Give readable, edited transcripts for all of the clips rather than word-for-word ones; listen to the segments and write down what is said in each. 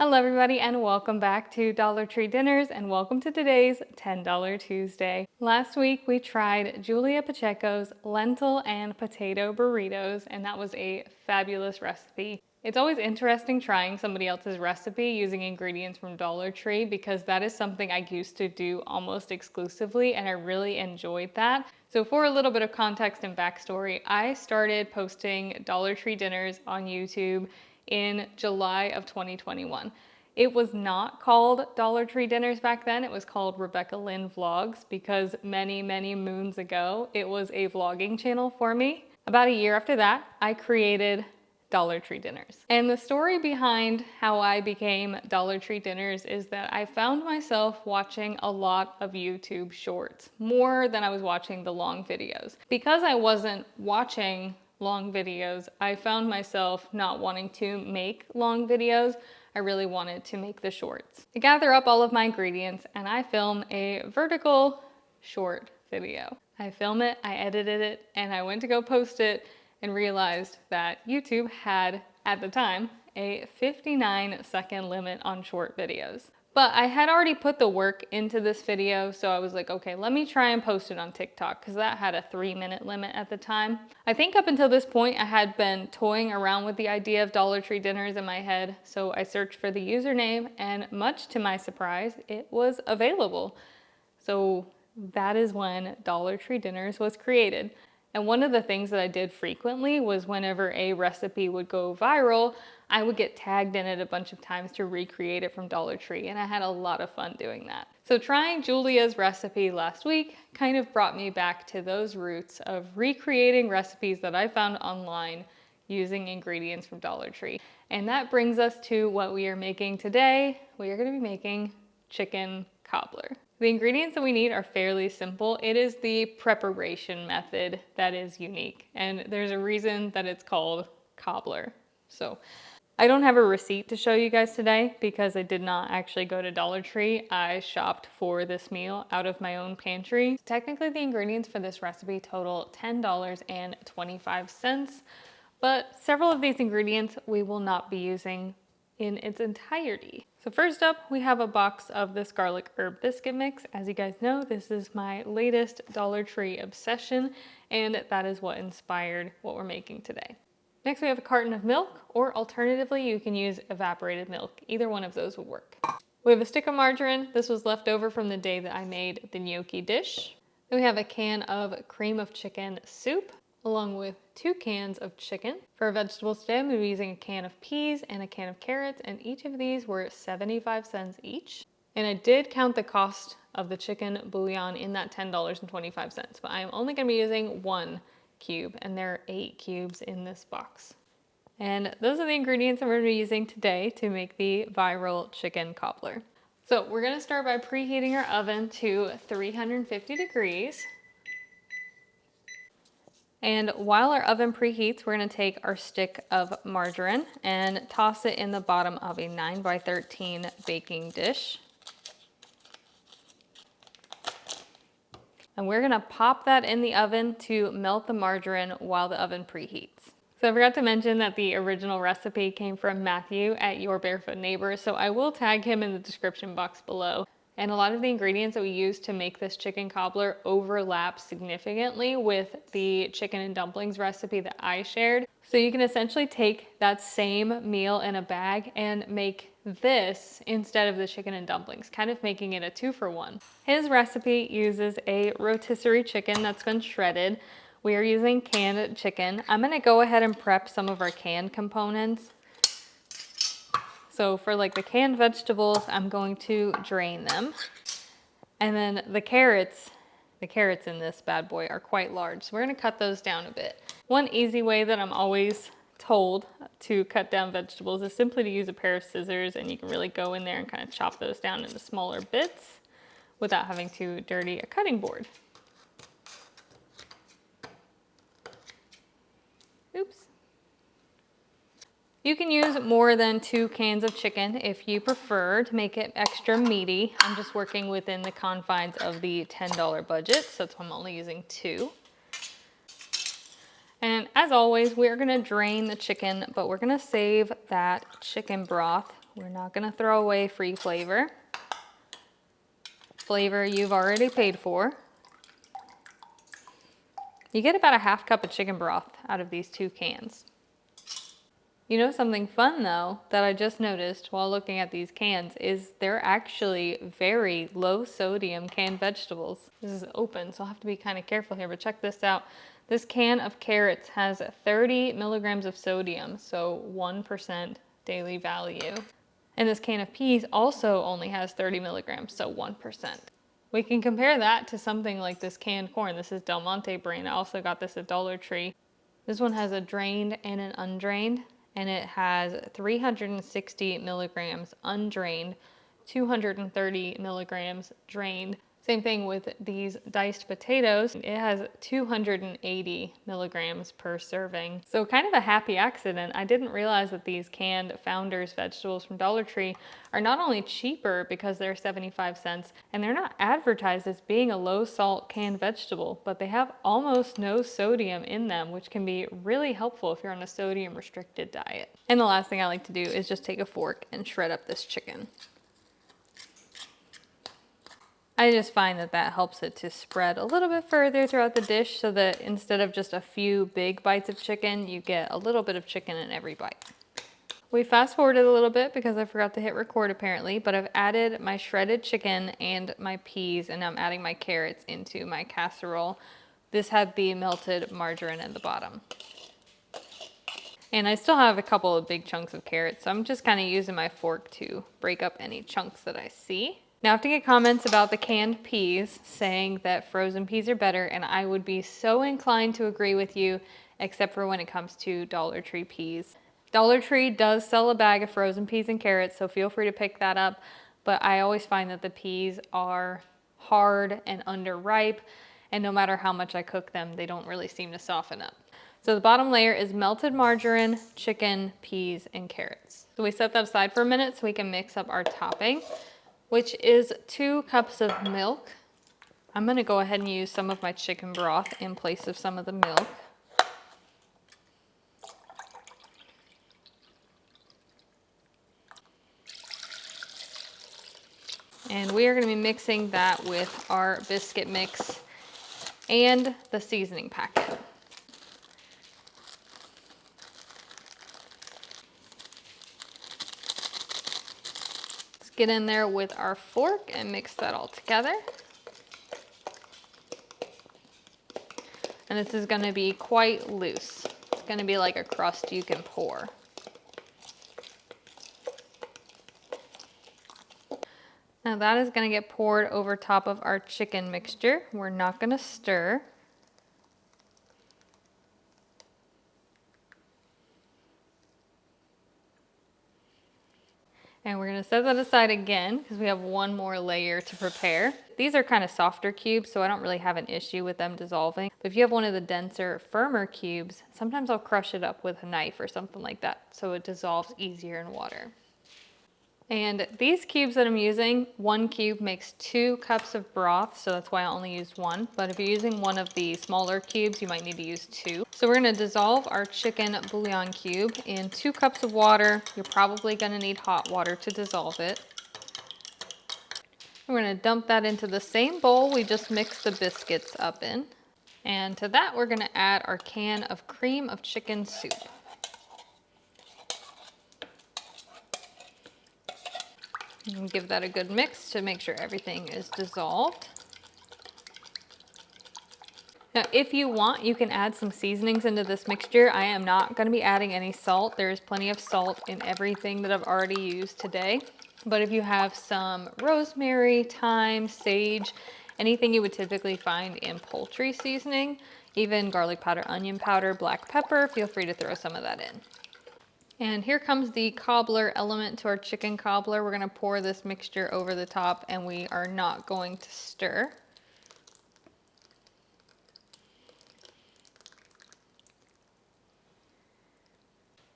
Hello everybody and welcome back to Dollar Tree Dinners and welcome to today's $10 Tuesday. Last week we tried Julia Pacheco's lentil and potato burritos and that was a fabulous recipe. It's always interesting trying somebody else's recipe using ingredients from Dollar Tree because that is something I used to do almost exclusively and I really enjoyed that. So for a little bit of context and backstory, I started posting Dollar Tree Dinners on YouTube in July of 2021. It was not called Dollar Tree Dinners back then. It was called Rebecca Lynn Vlogs because many moons ago, it was a vlogging channel for me. About a year after that, I created Dollar Tree Dinners. And the story behind how I became Dollar Tree Dinners is that I found myself watching a lot of YouTube shorts, more than I was watching the long videos. Because I wasn't watching long videos, I found myself not wanting to make long videos. I really wanted to make the shorts. I gather up all of my ingredients and I film a vertical short video. I film it, I edited it, and I went to go post it and realized that YouTube had, at the time, a 59-second limit on short videos. But I had already put the work into this video, so I was like, okay, let me try and post it on TikTok, because that had a 3-minute limit at the time. I think up until this point, I had been toying around with the idea of Dollar Tree Dinners in my head, so I searched for the username, and much to my surprise, it was available. So that is when Dollar Tree Dinners was created. And one of the things that I did frequently was whenever a recipe would go viral, I would get tagged in it a bunch of times to recreate it from Dollar Tree, and I had a lot of fun doing that. So trying Julia's recipe last week kind of brought me back to those roots of recreating recipes that I found online using ingredients from Dollar Tree. And that brings us to what we are making today. We are going to be making chicken cobbler. The ingredients that we need are fairly simple. It is the preparation method that is unique, and there's a reason that it's called cobbler. So I don't have a receipt to show you guys today because I did not actually go to Dollar Tree. I shopped for this meal out of my own pantry. Technically, the ingredients for this recipe total $10.25, but several of these ingredients we will not be using in its entirety. So first up, we have a box of this garlic herb biscuit mix. As you guys know, this is my latest Dollar Tree obsession, and that is what inspired what we're making today. Next, we have a carton of milk, or alternatively, you can use evaporated milk. Either one of those will work. We have a stick of margarine. This was left over from the day that I made the gnocchi dish. Then we have a can of cream of chicken soup, along with 2 cans of chicken. For our vegetables today, I'm going to be using a can of peas and a can of carrots, and each of these were 75 cents each. And I did count the cost of the chicken bouillon in that $10.25, but I'm only going to be using 1 cube, and there are 8 cubes in this box. And those are the ingredients I'm going to be using today to make the viral chicken cobbler. So we're going to start by preheating our oven to 350 degrees. And while our oven preheats, we're going to take our stick of margarine and toss it in the bottom of a 9x13 baking dish. And we're going to pop that in the oven to melt the margarine while the oven preheats. So I forgot to mention that the original recipe came from Matthew at Your Barefoot Neighbor, so I will tag him in the description box below. And a lot of the ingredients that we use to make this chicken cobbler overlap significantly with the chicken and dumplings recipe that I shared. So you can essentially take that same meal in a bag and make this instead of the chicken and dumplings, kind of making it a 2-for-1. His recipe uses a rotisserie chicken that's been shredded. We are using canned chicken. I'm gonna go ahead and prep some of our canned components. So for like the canned vegetables, I'm going to drain them. And then the carrots in this bad boy are quite large, so we're gonna cut those down a bit. One easy way that I'm always told to cut down vegetables is simply to use a pair of scissors, and you can really go in there and kind of chop those down into smaller bits without having to dirty a cutting board. Oops. You can use more than 2 cans of chicken if you prefer to make it extra meaty. I'm just working within the confines of the $10 budget, so that's why I'm only using 2. And as always, we're gonna drain the chicken, but we're gonna save that chicken broth We're not gonna throw away free flavor. Flavor you've already paid for. You get about a half cup of chicken broth out of these 2 cans. You know something fun though that I just noticed while looking at these cans is they're actually very low sodium canned vegetables. This is open, so I'll have to be kind of careful here, but check this out. This can of carrots has 30 milligrams of sodium, so 1% daily value. And this can of peas also only has 30 milligrams, so 1%. We can compare that to something like this canned corn. This is Del Monte brand. I also got this at Dollar Tree. This one has a drained and an undrained, and it has 360 milligrams undrained, 230 milligrams drained. Same thing with these diced potatoes. It has 280 milligrams per serving. So kind of a happy accident. I didn't realize that these canned Founders vegetables from Dollar Tree are not only cheaper because they're 75 cents, and they're not advertised as being a low salt canned vegetable, but they have almost no sodium in them, which can be really helpful if you're on a sodium restricted diet. And the last thing I like to do is just take a fork and shred up this chicken. I just find that that helps it to spread a little bit further throughout the dish so that instead of just a few big bites of chicken, you get a little bit of chicken in every bite. We fast forwarded a little bit because I forgot to hit record apparently, but I've added my shredded chicken and my peas, and I'm adding my carrots into my casserole. This had the melted margarine in the bottom. And I still have a couple of big chunks of carrots, so I'm just kind of using my fork to break up any chunks that I see. Now I have to get comments about the canned peas saying that frozen peas are better, and I would be so inclined to agree with you, except for when it comes to Dollar Tree peas. Dollar Tree does sell a bag of frozen peas and carrots, so feel free to pick that up, but I always find that the peas are hard and underripe, and no matter how much I cook them, they don't really seem to soften up. So the bottom layer is melted margarine, chicken, peas, and carrots. So we set that aside for a minute so we can mix up our topping, which is 2 cups of milk. I'm gonna go ahead and use some of my chicken broth in place of some of the milk. And we are gonna be mixing that with our biscuit mix and the seasoning packet. Get in there with our fork and mix that all together. And this is gonna be quite loose. It's gonna be like a crust you can pour. Now that is gonna get poured over top of our chicken mixture. We're not gonna stir. And we're gonna set that aside again because we have one more layer to prepare. These are kind of softer cubes, so I don't really have an issue with them dissolving. But if you have one of the denser, firmer cubes, sometimes I'll crush it up with a knife or something like that so it dissolves easier in water. And these cubes that I'm using, 1 cube makes 2 cups of broth, so that's why I only used 1. But if you're using one of the smaller cubes, you might need to use 2. So we're gonna dissolve our chicken bouillon cube in 2 cups of water. You're probably gonna need hot water to dissolve it. We're gonna dump that into the same bowl we just mixed the biscuits up in. And to that, we're gonna add our can of cream of chicken soup. And give that a good mix to make sure everything is dissolved. Now, if you want, you can add some seasonings into this mixture. I am not going to be adding any salt. There is plenty of salt in everything that I've already used today. But if you have some rosemary, thyme, sage, anything you would typically find in poultry seasoning, even garlic powder, onion powder, black pepper, feel free to throw some of that in. And here comes the cobbler element to our chicken cobbler. We're gonna pour this mixture over the top, and we are not going to stir.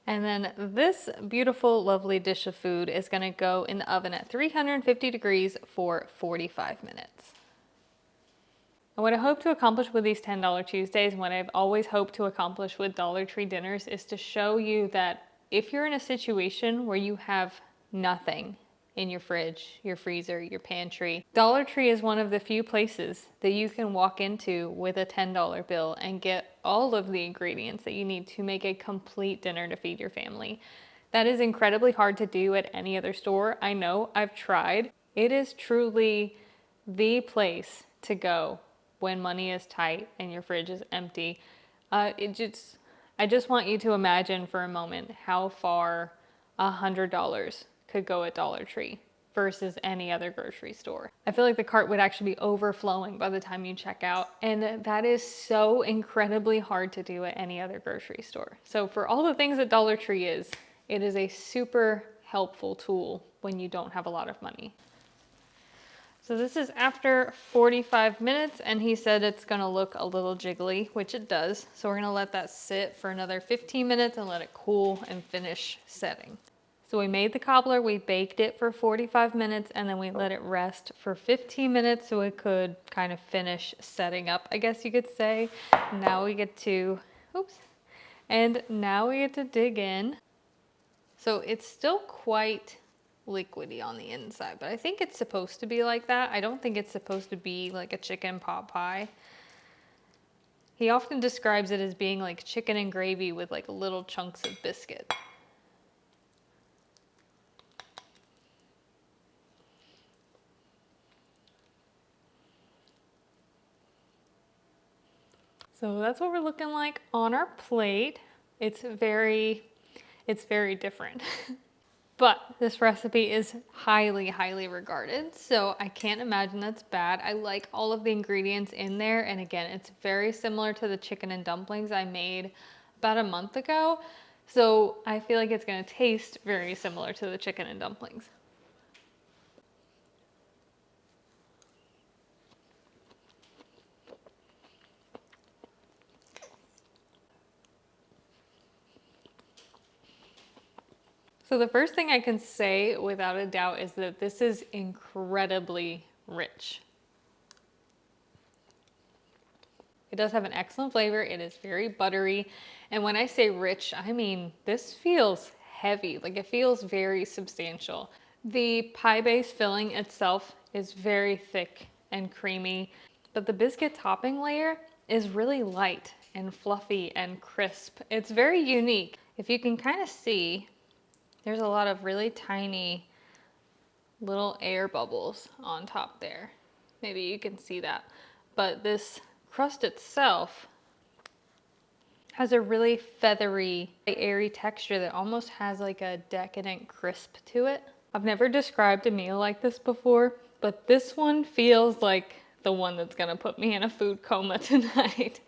And then this beautiful, lovely dish of food is gonna go in the oven at 350 degrees for 45 minutes. And what I hope to accomplish with these $10 Tuesdays, and what I've always hoped to accomplish with Dollar Tree dinners, is to show you that if you're in a situation where you have nothing in your fridge, your freezer, your pantry. Dollar Tree is one of the few places that you can walk into with a $10 bill and get all of the ingredients that you need to make a complete dinner to feed your family. That is incredibly hard to do at any other store. I know, I've tried. It is truly the place to go when money is tight and your fridge is empty. I just want you to imagine for a moment how far $100 could go at Dollar Tree versus any other grocery store. I feel like the cart would actually be overflowing by the time you check out, and that is so incredibly hard to do at any other grocery store. So for all the things that Dollar Tree is, it is a super helpful tool when you don't have a lot of money. So this is after 45 minutes, and he said it's gonna look a little jiggly, which it does. So we're gonna let that sit for another 15 minutes and let it cool and finish setting. So we made the cobbler, we baked it for 45 minutes, and then we let it rest for 15 minutes so it could kind of finish setting up, I guess you could say. Now we get to, now we get to dig in. So it's still quite liquidy on the inside, but I think it's supposed to be like that. I don't think it's supposed to be like a chicken pot pie. He often describes it as being like chicken and gravy with like little chunks of biscuit. So that's what we're looking like on our plate. It's very different. But this recipe is highly, highly regarded, so I can't imagine that's bad. I like all of the ingredients in there, and again, it's very similar to the chicken and dumplings I made about a month ago, so I feel like it's gonna taste very similar to the chicken and dumplings. So the first thing I can say without a doubt is that this is incredibly rich. It does have an excellent flavor. It is very buttery. And when I say rich, I mean this feels heavy, like it feels very substantial. The pie base filling itself is very thick and creamy, but the biscuit topping layer is really light and fluffy and crisp. It's very unique. If you can kind of see, there's a lot of really tiny little air bubbles on top there. Maybe you can see that. But this crust itself has a really feathery, airy texture that almost has like a decadent crisp to it. I've never described a meal like this before, but this one feels like the one that's gonna put me in a food coma tonight.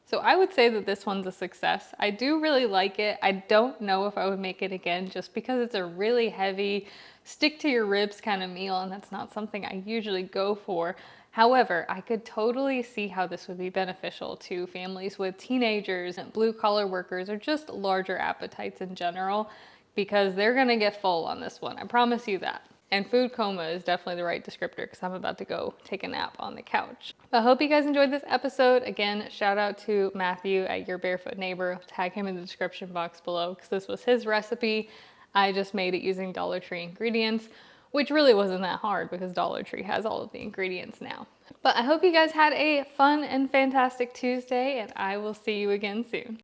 So I would say that this one's a success. I do really like it. I don't know if I would make it again just because it's a really heavy, stick to your ribs kind of meal, and that's not something I usually go for. However, I could totally see how this would be beneficial to families with teenagers and blue-collar workers or just larger appetites in general, because they're gonna get full on this one. I promise you that. And food coma is definitely the right descriptor because I'm about to go take a nap on the couch. I hope you guys enjoyed this episode. Again, shout out to Matthew at Your Barefoot Neighbor. Tag him in the description box below because this was his recipe. I just made it using Dollar Tree ingredients, which really wasn't that hard because Dollar Tree has all of the ingredients now. But I hope you guys had a fun and fantastic Tuesday, and I will see you again soon.